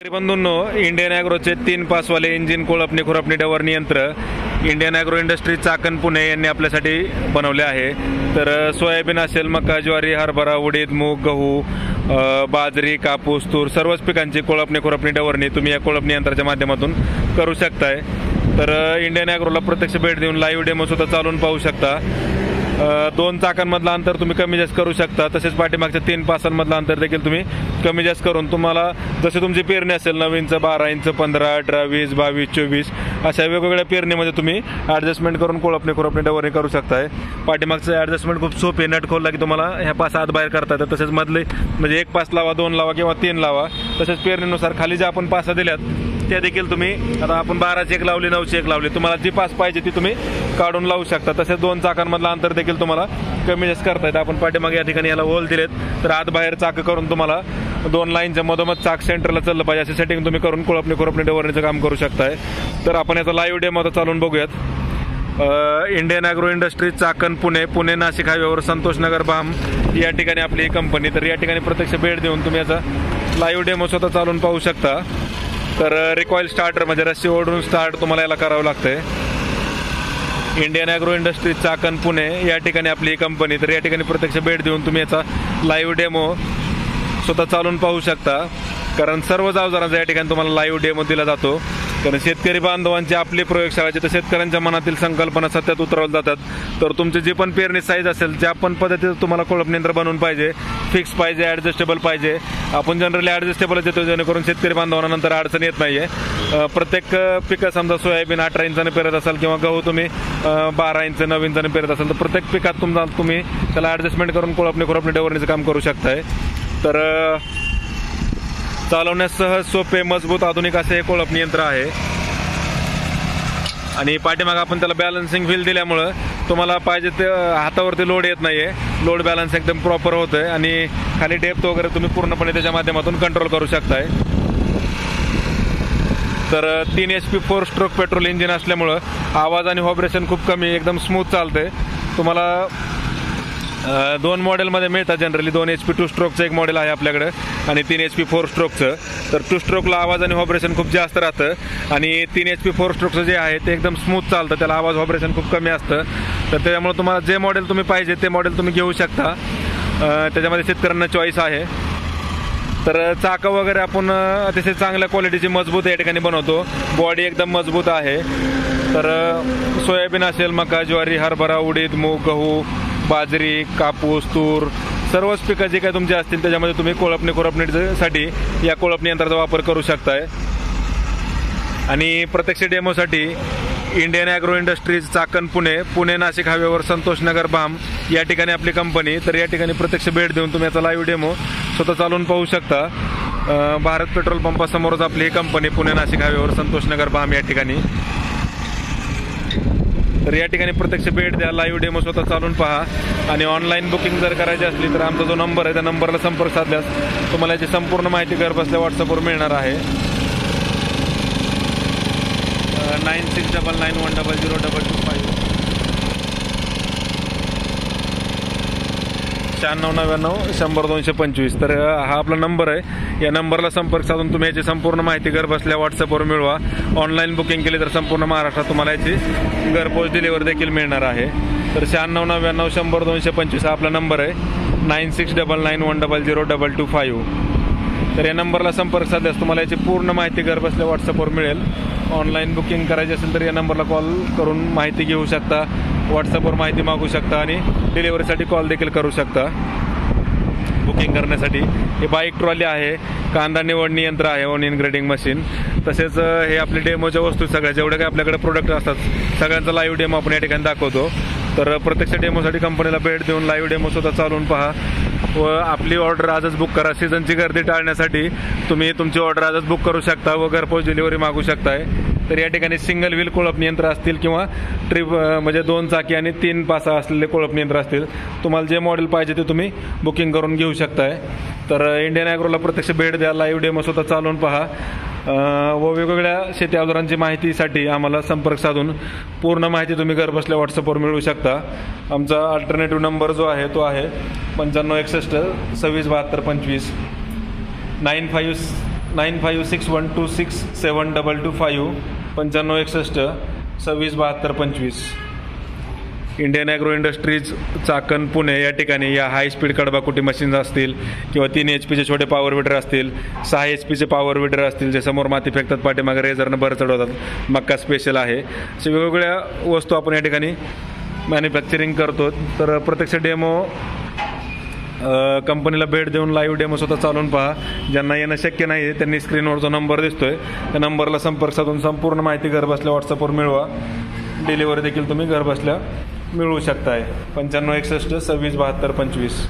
बंधूंनो, Indian ॲग्रोचे 3 पासवाले engine कोळपणी खुरपणी डवरणी यंत्र Indian agro industry Chakan Pune यांनी आपल्यासाठी बनवले आहे। तर सोयाबीन असेल, मका, ज्वारी, हरभरा, उडीद, मूग, गहू, बाजरी, कापूस, तूर सर्वच पिकांची कोळपणी खुरपणी डवरणी तुम्ही या कोळपणी यंत्राच्या माध्यमातून करू शकताय। तर इंडियन ॲग्रोला प्रत्यक्ष भेट देऊन लाईव्ह डेमो सुद्धा चालवून पाहू शकता। 2 चाकांमधलं अंतर तुम्ही कमी जास्त करू शकता। तसेच पाठीमागच्या 3 पासांमधलं अंतर देखील तुम्ही कमी जास्त करून तुम्हाला जसे तुमची पेरणी असेल 9 इंच, 12 इंच, 15, 18, 20, 22, 24 अशा वेगवेगळ्या पेरणीमध्ये तुम्ही ॲडजस्टमेंट करून कोळपणी खुरपणी डवरणी करू शकताय। पाठीमागचं ॲडजस्टमेंट खूप सोपे, नट खोलला की तुम्हाला ह्या पास आत बाहेर करता येतात। तसेच मधले म्हणजे 1 पास लावा, 2 लावा किंवा 3 लावा। तसेच पेरणीनुसार खाली ज्या आपण पासा दिल्यात त्या देखील तुम्ही, आता आपण 12ची एक लावली, 9ची एक लावली, तुम्हाला जी पास पाहिजे ती तुम्ही काढून लावू शकता। तसेच 2 चाकांमधलं अंतर देखील तुम्हाला कमी जास्त करता येतं। आपण पाठीमागे या ठिकाणी याला होल दिलेत, तर आत बाहेर चाक करून तुम्हाला 2 लाईनच्या मधोमध चाक सेंटरला चाललं पाहिजे असे सेटिंग तुम्ही करून कोळपणी खुरपणी डवरणीचं काम करू शकताय। तर आपण याचा लाईव्ह डेमो आता चालून बघूयात। Indian agro industry Chakan Pune Nashik हायवेवर संतोषनगर बाम या ठिकाणी आपली ही कंपनी। तर या ठिकाणी प्रत्यक्ष भेट देऊन तुम्ही याचा लाईव्ह डेमो स्वतः चालून पाहू शकता। तर रिकॉईल स्टार्टर म्हणजे रस्सी ओढून स्टार्ट तुम्हाला याला करावं लागतंय। Indian agro industry Chakan Pune या ठिकाणी आपली ही कंपनी। तर या ठिकाणी प्रत्यक्ष भेट देऊन तुम्ही याचा लाईव्ह डेमो स्वतः चालून पाहू शकता, कारण सर्व अवजारांचा या ठिकाणी तुम्हाला लाईव्ह डेमो दिला जातो। कारण शेतकरी बांधवांची आपली प्रयोगशाळाची तर शेतकऱ्यांच्या मनातील संकल्पना सत्यात उतरवल्या जातात। तर तुमची जी पण पेरणी साईज असेल, ज्या पण पद्धतीचं तुम्हाला कोळपणी यंत्र बनवून पाहिजे, फिक्स पाहिजे, ॲडजस्टेबल पाहिजे, आपण जनरली ॲडजस्टेबलच देतो जेणेकरून शेतकरी बांधवांना नंतर अडचण येत नाहीये। प्रत्येक पिकं समजा सोयाबीन 18 इंचाने पेरत असाल किंवा गहू तुम्ही 12 इंच 9 इंचाने पेरत असाल, तर प्रत्येक पिकात तुम्ही त्याला ॲडजस्टमेंट करून कोळपणी खुरपणी डवरणीचं काम करू शकताय। तर चालवण्यास सहज, सोपे, मजबूत, आधुनिक असे हे कोळपणी यंत्र आहे। आणि पाठीमाग आपण त्याला बॅलन्सिंग व्हील दिल्यामुळं तुम्हाला पाहिजे ते हातावरती लोड येत नाहीये, लोड बॅलन्स एकदम प्रॉपर होतंय आणि खाली डेप्थ वगैरे तुम्ही पूर्णपणे त्याच्या माध्यमातून कंट्रोल करू शकताय। तर 3 HP 4 स्ट्रोक पेट्रोल इंजिन असल्यामुळं आवाज आणि व्हायब्रेशन खूप कमी, एकदम स्मूथ चालतंय। तुम्हाला 2 मॉडेलमध्ये मिळतात जनरली। 2 HP 2 स्ट्रोकचं एक मॉडेल आहे आपल्याकडे आणि 3 HP 4 स्ट्रोकचं। तर 2 स्ट्रोकला आवाज आणि व्हायब्रेशन खूप जास्त राहतं आणि 3 HP 4 स्ट्रोकचं जे आहे ते एकदम स्मूथ चालतं, त्याला आवाज व्हायब्रेशन खूप कमी असतं। तर त्याच्यामुळे तुम्हाला जे मॉडेल तुम्ही पाहिजे ते मॉडेल तुम्ही घेऊ शकता, त्याच्यामध्ये शेतकऱ्यांना चॉईस आहे। तर चाकं वगैरे आपण अतिशय चांगल्या क्वालिटीची मजबूत या ठिकाणी बनवतो, बॉडी एकदम मजबूत आहे। तर सोयाबीन असेल, मका, ज्वारी, हरभरा, उडीद, मूग, गहू, बाजरी, कापूस, तूर सर्वच पिकं जे काही तुमचे असतील त्याच्यामध्ये तुम्ही कोळपणी खुरपणीसाठी या कोळपणी यंत्राचा वापर करू शकताय। आणि प्रत्यक्ष डेमोसाठी Indian agro industries Chakan Pune Nashik हायवेवर संतोषनगर बाम या ठिकाणी आपली कंपनी। तर या ठिकाणी प्रत्यक्ष भेट देऊन तुम्ही याचा लाईव्ह डेमो स्वतः चालवून पाहू शकता। भारत पेट्रोल पंपासमोरच आपली ही कंपनी, पुणे नाशिक हायवेवर संतोषनगर बाम या ठिकाणी। तर या ठिकाणी प्रत्यक्ष भेट द्या, लाईव्ह डेमो स्वतः चालून पहा आणि ऑनलाईन बुकिंग जर करायची असली तर आमचा जो नंबर आहे त्या नंबरला संपर्क साधल्यास तुम्हाला याची संपूर्ण माहिती घर बसल्या व्हॉट्सअपवर मिळणार आहे। 9699100225 9699100225। तर हा आपला नंबर आहे, या नंबरला संपर्क साधून तुम्ही याची संपूर्ण माहिती घर बसल्या व्हॉट्सअपवर मिळवा। ऑनलाईन बुकिंग केली तर संपूर्ण महाराष्ट्रात तुम्हाला याची घरपोच डिलिव्हरी देखील मिळणार आहे। तर 9699100225 हा आपला नंबर आहे, 9699100225। तर या नंबरला संपर्क साधल्यास तुम्हाला याची पूर्ण माहिती घर बसल्या व्हॉट्सअपवर मिळेल। ऑनलाईन बुकिंग करायची असेल तर या नंबरला कॉल करून माहिती घेऊ शकता, व्हॉट्सअपवर माहिती मागू शकता आणि डिलिव्हरीसाठी कॉल देखील करू शकता बुकिंग करण्यासाठी। हे बाईक ट्रॉली आहे, कांदा निवडणी यंत्र आहे, ओनियन ग्रेडिंग मशीन। तसेच हे आपली डेमोच्या वस्तू सगळ्या जेवढ्या काही आपल्याकडे प्रोडक्ट असतात सगळ्यांचा लाईव्ह डेमो आपण या ठिकाणी दाखवतो। तर प्रत्यक्ष डेमोसाठी कंपनीला भेट देऊन लाईव्ह डेमो सुद्धा चालवून पहा व आपली ऑर्डर आजच बुक करा। सीझनची गर्दी टाळण्यासाठी तुम्ही तुमची ऑर्डर आजच बुक करू शकता व घरपोच डिलिव्हरी मागू शकताय। तर या ठिकाणी सिंगल व्हील कोळपणी यंत्र असतील किंवा ट्रिप म्हणजे 2 चाकी आणि 3 पासा असलेले कोळपणी यंत्र असतील, तुम्हाला जे मॉडेल पाहिजे ते तुम्ही बुकिंग करून घेऊ शकताय। तर इंडियन ॲग्रोला प्रत्यक्ष भेट द्या, लाईव्ह डेमो स्वतः चालवून पहा व वेगवेगळ्या शेती अवजारांची माहितीसाठी आम्हाला संपर्क साधून पूर्ण माहिती तुम्ही घर बसल्या व्हॉट्सअपवर मिळवू शकता। आमचा अल्टरनेटिव्ह नंबर जो आहे तो आहे 9561 267225 95 9561267225 9561 267225. Indian agro industries Chakan Pune या ठिकाणी या हाय स्पीड कडबाकुटी मशीन्स असतील किंवा 3 HP छोटे पॉवर विडर असतील, 6 HP पॉवर विडर असतील, जे समोर माती फेकतात, पाठीमागे रेझरनं भर चढवतात, मक्का स्पेशल आहे, अशा वेगवेगळ्या वस्तू आपण या ठिकाणी मॅन्युफॅक्चरिंग करतो. तर प्रत्यक्ष डेमो कंपनीला भेट देऊन लाईव्ह डेमो स्वतः चालवून पहा. ज्यांना येणं शक्य नाही त्यांनी स्क्रीनवर जो नंबर दिसतोय त्या नंबरला संपर्क साधून संपूर्ण माहिती घरबसल्या व्हॉट्सअपवर मिळवा. डिलिव्हरी देखील तुम्ही घरबसल्या मिळवू शकताय. 9561 267225.